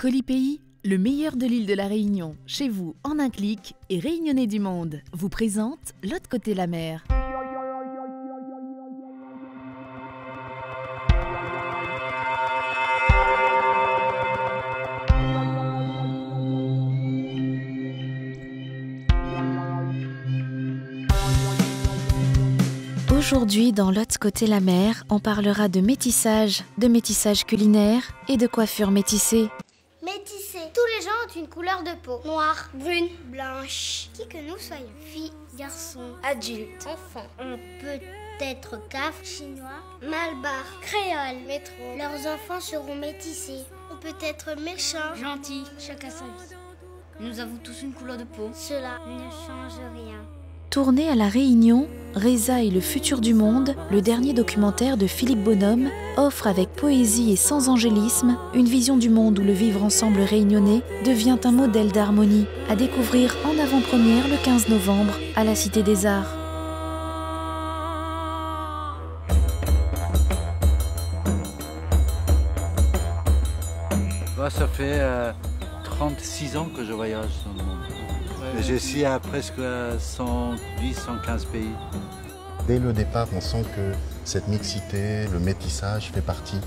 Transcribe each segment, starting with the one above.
Colipaís, le meilleur de l'île de la Réunion, chez vous en un clic et Réunionnais du monde, vous présente L'autre côté la mer. Aujourd'hui, dans L'autre côté la mer, on parlera de métissage culinaire et de coiffure métissée. Métissés. Tous les gens ont une couleur de peau. Noire, brune, blanche. Qui que nous soyons, filles, garçons, adultes, enfants. On peut être CAF, chinois, malbar, créole, métro. Leurs enfants seront métissés. On peut être méchant, gentil, chacun sa vie. Nous avons tous une couleur de peau. Cela ne change rien. Tourné à La Réunion, Reza et le futur du monde, le dernier documentaire de Philippe Bonhomme, offre avec poésie et sans angélisme une vision du monde où le vivre ensemble réunionnais devient un modèle d'harmonie, à découvrir en avant-première le 15 novembre à la Cité des Arts. Moi, ça fait 36 ans que je voyage dans le monde. Je suis à presque 110, 115 pays. Dès le départ, on sent que cette mixité, le métissage fait partie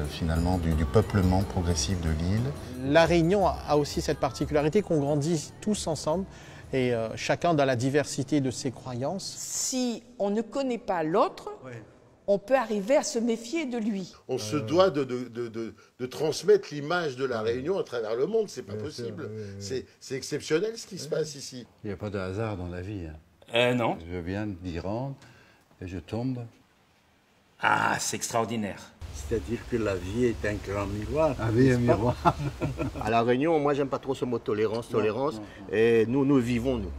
finalement du peuplement progressif de l'île. La Réunion a aussi cette particularité qu'on grandit tous ensemble et chacun dans la diversité de ses croyances. Si on ne connaît pas l'autre, on peut arriver à se méfier de lui. On se doit de transmettre l'image de la Réunion à travers le monde, c'est pas possible. C'est exceptionnel ce qui se passe ici. Il n'y a pas de hasard dans la vie. Non. Je viens d'Iran et je tombe. Ah, c'est extraordinaire. C'est-à-dire que la vie est un grand miroir. La vie est un miroir. À La Réunion, moi j'aime pas trop ce mot tolérance, tolérance. Et nous vivons, nous.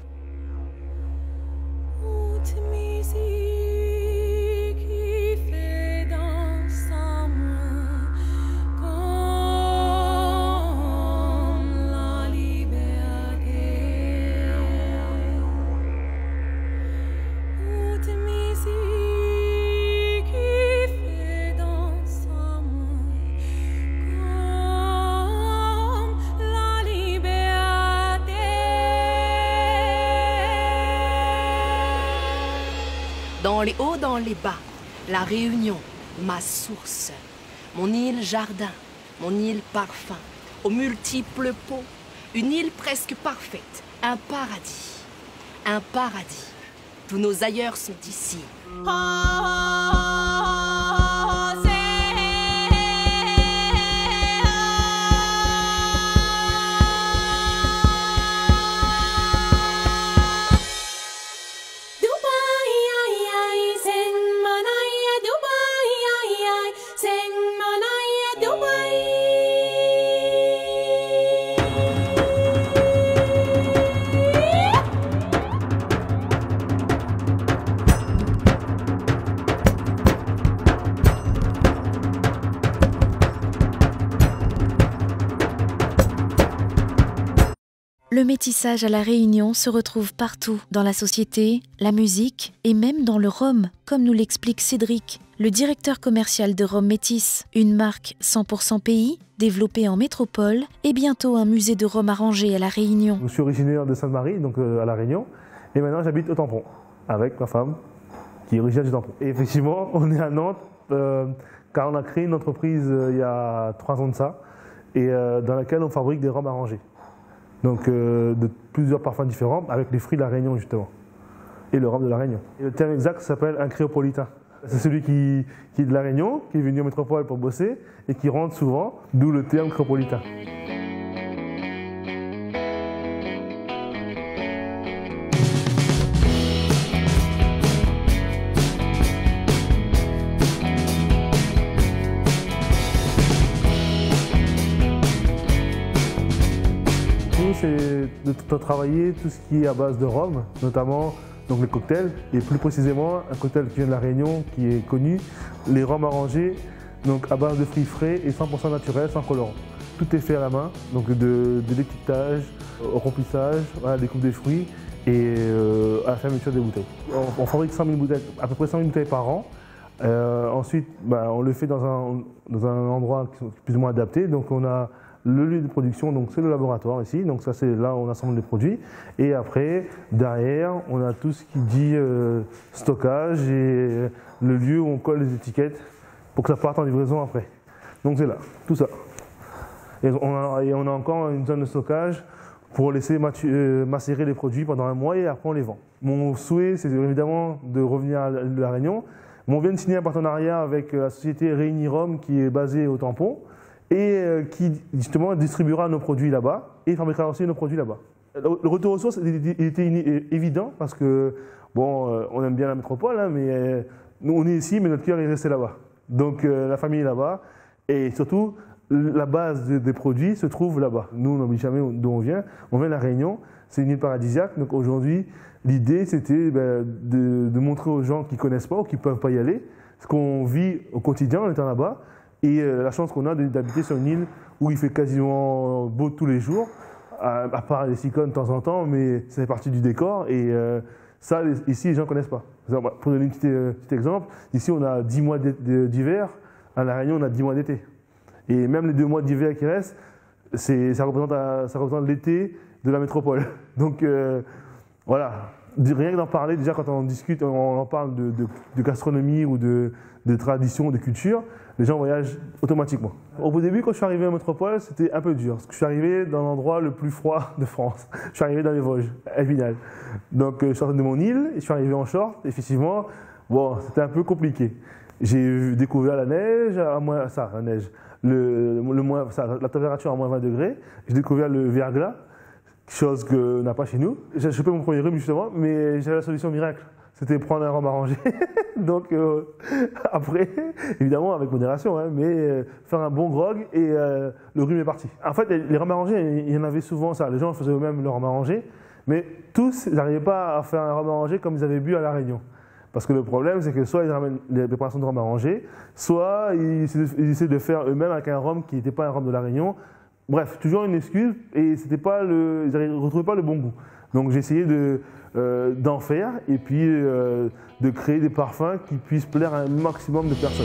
Dans les hauts, dans les bas, la Réunion, ma source, mon île jardin, mon île parfum, aux multiples peaux, une île presque parfaite, un paradis, un paradis. Tous nos ailleurs sont ici. Le métissage à La Réunion se retrouve partout, dans la société, la musique et même dans le rhum, comme nous l'explique Cédric, le directeur commercial de Rhum Métis, une marque 100% pays, développée en métropole et bientôt un musée de rhum arrangé à La Réunion. Je suis originaire de Sainte-Marie, donc à La Réunion, et maintenant j'habite au Tampon, avec ma femme, qui est originaire du Tampon. Et effectivement, on est à Nantes, car on a créé une entreprise il y a 3 ans de ça, et dans laquelle on fabrique des rhums arrangés. Donc de plusieurs parfums différents avec les fruits de la Réunion justement et le rhum de la Réunion. Et le terme exact s'appelle un créopolitain. C'est celui qui est de la Réunion, qui est venu en métropole pour bosser et qui rentre souvent, d'où le terme créopolitain. C'est de travailler tout ce qui est à base de rhum, notamment donc les cocktails, et plus précisément un cocktail qui vient de la Réunion, qui est connu, les rhums arrangés, donc à base de fruits frais et 100% naturel, sans colorant. Tout est fait à la main, donc de l'étiquetage au remplissage, voilà, découpe des fruits et à la fermeture des bouteilles. On fabrique 100 000 bouteilles, à peu près 100 000 bouteilles par an. Ensuite, on le fait dans un endroit qui est plus ou moins adapté. Donc on a le lieu de production, donc c'est le laboratoire ici, donc ça c'est là où on assemble les produits. Et après, derrière, on a tout ce qui dit stockage et le lieu où on colle les étiquettes pour que ça parte en livraison après. Donc c'est là, tout ça. Et on a encore une zone de stockage pour laisser macérer les produits pendant un mois et après on les vend. Mon souhait, c'est évidemment de revenir à La Réunion. On vient de signer un partenariat avec la société Réunirom qui est basée au Tampon et qui justement distribuera nos produits là-bas et fabriquera aussi nos produits là-bas. Le retour aux sources était évident parce que, bon, on aime bien la métropole, hein, mais nous on est ici, mais notre cœur est resté là-bas. Donc la famille est là-bas et surtout la base des produits se trouve là-bas. Nous, on n'oublie jamais d'où on vient de La Réunion, c'est une île paradisiaque, donc aujourd'hui, l'idée c'était de montrer aux gens qui ne connaissent pas ou qui ne peuvent pas y aller ce qu'on vit au quotidien en étant là-bas et la chance qu'on a d'habiter sur une île où il fait quasiment beau tous les jours, à part les cyclones de temps en temps, mais ça fait partie du décor et ça, ici, les gens ne connaissent pas. Pour donner un petit exemple, ici on a 10 mois d'hiver, à La Réunion on a 10 mois d'été. Et même les 2 mois d'hiver qui restent, ça représente l'été de la métropole. Donc voilà, rien que d'en parler, déjà quand on discute, on en parle de gastronomie ou de tradition, de culture, les gens voyagent automatiquement. Au début, quand je suis arrivé en métropole, c'était un peu dur, parce que je suis arrivé dans l'endroit le plus froid de France. Je suis arrivé dans les Vosges, à Épinal. Donc je suis sorti de mon île, et je suis arrivé en short, effectivement, bon, c'était un peu compliqué. J'ai découvert la neige, la neige. La température à moins 20 degrés, j'ai découvert le verglas, chose qu'on n'a pas chez nous. J'ai chopé mon premier rhume justement, mais j'avais la solution miracle, c'était prendre un rhum arrangé. Donc après, évidemment avec modération, hein, mais faire un bon grog et le rhume est parti. En fait, les rhums arrangés, il y en avait souvent ça, les gens faisaient eux-mêmes leur rhum arrangé, mais tous n'arrivaient pas à faire un rhum arrangé comme ils avaient bu à La Réunion. Parce que le problème, c'est que soit ils ramènent les préparations de rhum arrangé, soit ils essaient de faire eux-mêmes avec un rhum qui n'était pas un rhum de La Réunion. Bref, toujours une excuse, et c'était pas ils ne retrouvaient pas le bon goût. Donc j'ai essayé d'en faire, et puis de créer des parfums qui puissent plaire à un maximum de personnes.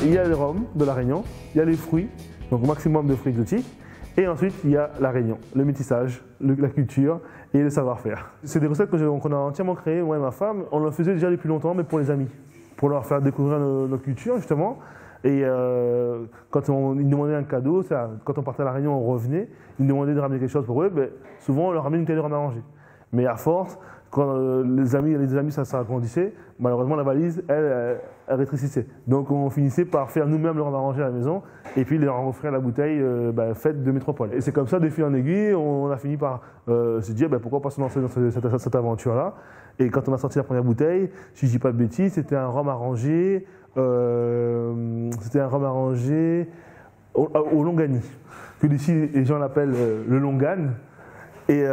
Il y a les rhums de La Réunion, il y a les fruits, donc maximum de fruits exotiques, et ensuite il y a La Réunion, le métissage, la culture et le savoir-faire. C'est des recettes qu'on a entièrement créées, moi et ma femme. On le faisait déjà depuis longtemps, mais pour les amis, pour leur faire découvrir nos cultures justement. Et quand ils demandaient un cadeau, quand on partait à La Réunion, on revenait, ils nous demandaient de ramener quelque chose pour eux, souvent on leur ramenait une bouteille de rhum arrangé. Mais à force, quand les amis ça s'agrandissait, malheureusement la valise, elle rétrécissait. Donc on finissait par faire nous-mêmes le rhum arrangé à la maison et puis leur offrir la bouteille faite de métropole. Et c'est comme ça, de fil en aiguille, on a fini par se dire pourquoi pas se lancer dans cette aventure-là. Et quand on a sorti la première bouteille, si je dis pas de bêtises, c'était un rhum arrangé, au Longani, que ici les gens l'appellent le Longan. Et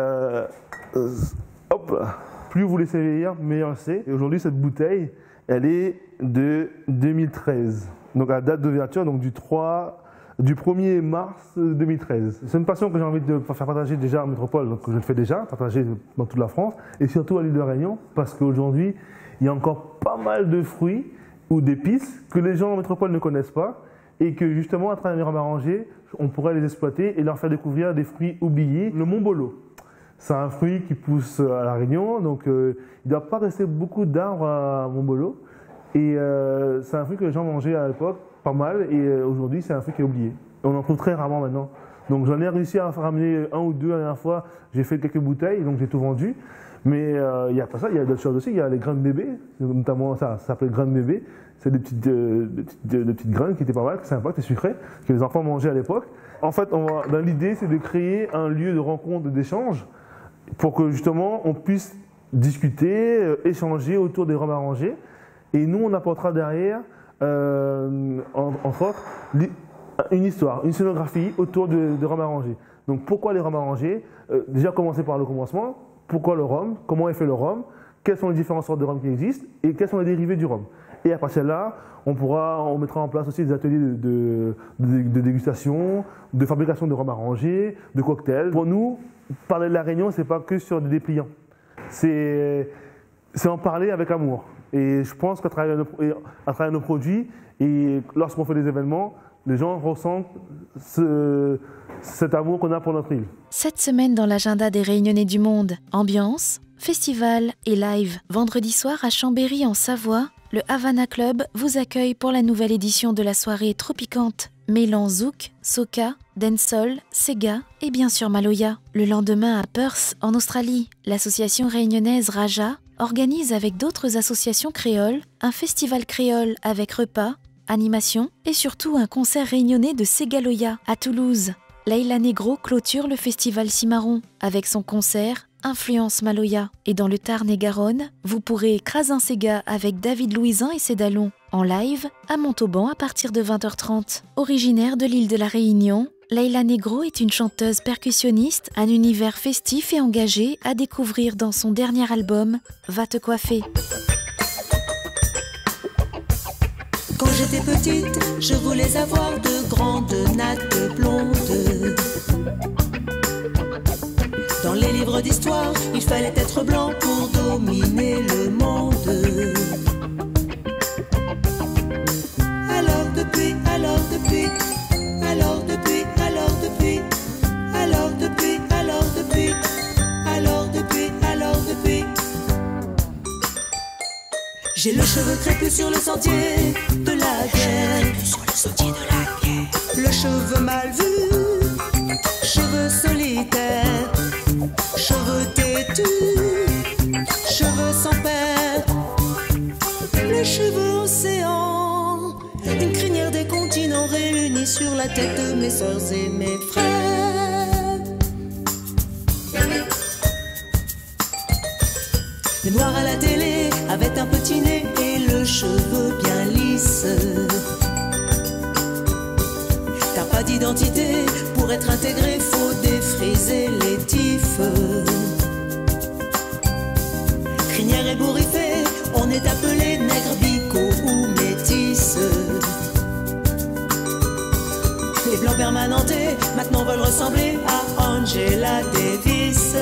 plus vous laissez vieillir, meilleur c'est. Et aujourd'hui, cette bouteille, elle est de 2013. Donc, à la date d'ouverture, donc du 1er mars 2013. C'est une passion que j'ai envie de faire partager déjà en métropole, donc je le fais déjà, partager dans toute la France, et surtout à l'île de Réunion, parce qu'aujourd'hui, il y a encore pas mal de fruits ou d'épices que les gens en métropole ne connaissent pas, et que justement, à travers les rhums arrangés, on pourrait les exploiter et leur faire découvrir des fruits oubliés. Le Montbolo. C'est un fruit qui pousse à La Réunion, donc il ne doit pas rester beaucoup d'arbres à Montbolo. Et c'est un fruit que les gens mangeaient à l'époque, pas mal, et aujourd'hui c'est un fruit qui est oublié. Et on en trouve très rarement maintenant. Donc j'en ai réussi à ramener un ou deux la dernière fois, j'ai fait quelques bouteilles, donc j'ai tout vendu. Mais il n'y a pas ça, il y a d'autres choses aussi, il y a les graines de bébé, notamment ça s'appelle graines de bébé. C'est des petites graines qui étaient pas mal, qui sympas, qui étaient sucrées, que les enfants mangeaient à l'époque. En fait, l'idée c'est de créer un lieu de rencontre, d'échange, pour que justement on puisse discuter, échanger autour des rhums arrangés. Et nous, on apportera derrière, entre autres, une histoire, une scénographie autour de rhums arrangés. Donc pourquoi les rhums arrangés? Déjà commencer par le commencement, pourquoi le rhum, comment est fait le rhum, quelles sont les différentes sortes de rhum qui existent et quels sont les dérivés du rhum. Et à partir de là, on mettra en place aussi des ateliers de dégustation, de fabrication de rhum arrangé, de cocktails. Pour nous, parler de la Réunion, c'est pas que sur des dépliants. C'est en parler avec amour. Et je pense qu'à travers nos produits, et lorsqu'on fait des événements, les gens ressentent cet amour qu'on a pour notre île. Cette semaine dans l'agenda des Réunionnais du Monde, ambiance, festival et live. Vendredi soir à Chambéry en Savoie, le Havana Club vous accueille pour la nouvelle édition de la soirée tropicante, mêlant zouk, soca, dancehall, sega et bien sûr maloya. Le lendemain à Perth, en Australie, l'association réunionnaise Raja organise avec d'autres associations créoles un festival créole avec repas, animation et surtout un concert réunionnais de Segaloya à Toulouse. Leila Negro clôture le festival Cimarron avec son concert Influence Maloya. Et dans le Tarn-et-Garonne, vous pourrez Krasin Sega avec David Louisin et Cédalon en live à Montauban à partir de 20h30. Originaire de l'île de la Réunion, Leila Negro est une chanteuse percussionniste, un univers festif et engagé à découvrir dans son dernier album Va te coiffer. Quand j'étais petite, je voulais avoir de grandes nattes blondes. Dans les livres d'histoire, il fallait être blanc pour dominer le monde. Alors depuis, j'ai le cheveu crépus sur le sentier de la guerre. Le cheveu mal vu, cheveux solitaires, cheveux têtus, cheveux sans père. Le cheveu océan, une crinière des continents réunis sur la tête de mes sœurs et mes frères. Les noirs à la télé avaient un petit nez et le cheveu bien lisse. T'as pas d'identité, pour être intégré, faut défriser les tifs. Crinière ébouriffée, on est appelé nègre, bico ou métisse. Les blancs permanentés, maintenant veulent ressembler à Angela Davis.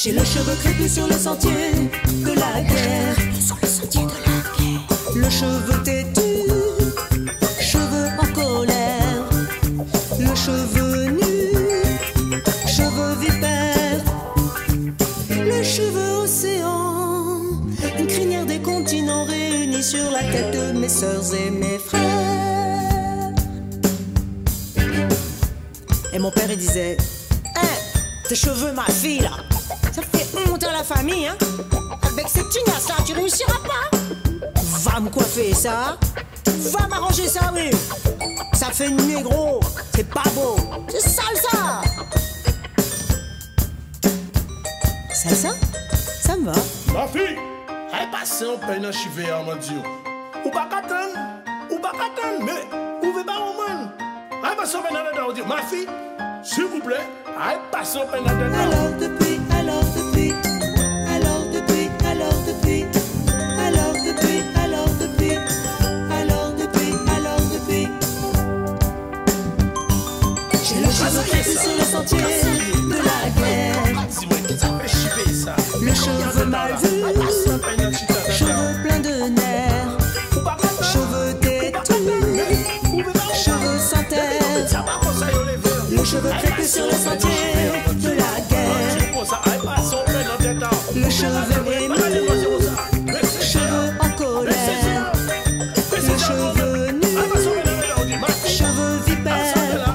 J'ai le cheveu crépus sur le sentier de la guerre. Le cheveu têtu, cheveux en colère. Le cheveu nu, cheveux vipère. Le cheveu océan, une crinière des continents réunis sur la tête de mes sœurs et mes frères. Et mon père il disait: tes cheveux ma fille là, ça fait honte à la famille, hein. Avec ces tignasses là, tu réussiras pas. Va me coiffer ça, va m'arranger ça, oui. Ça fait négro, c'est pas beau, c'est sale ça. Salsa, ça me va. Ma fille, elle passe en peine à chiver à Mandio. Ou pas qu'attendre, mais où veut pas au monde. Elle passe en peine à dire, ma fille, s'il vous plaît, elle passe en peine à dire. Alors depuis. J'ai le cheveu crépus sur le sentier de la guerre. Le cheveu mal vu, cheveux pleins de nerfs, cheveux têtus, cheveux sans terre. Le cheveu crépus sur le sentier de la guerre. Le cheveu ému, cheveux en colère. Le cheveu nu, cheveux vipère.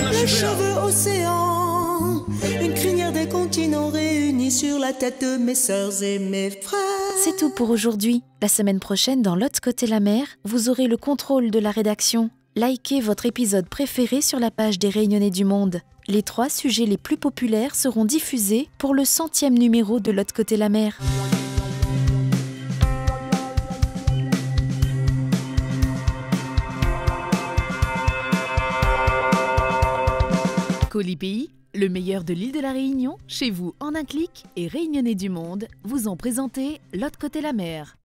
Le cheveu océan, une crinière des continents réunis sur la tête de mes sœurs et mes frères. C'est tout pour aujourd'hui. La semaine prochaine, dans l'autre côté la mer, vous aurez le contrôle de la rédaction. Likez votre épisode préféré sur la page des Réunionnais du Monde. Les 3 sujets les plus populaires seront diffusés pour le 100e numéro de l'autre côté la mer. Colipi, le meilleur de l'île de la Réunion, chez vous en un clic, et Réunionnais du monde vous ont présenté L'autre côté la mer.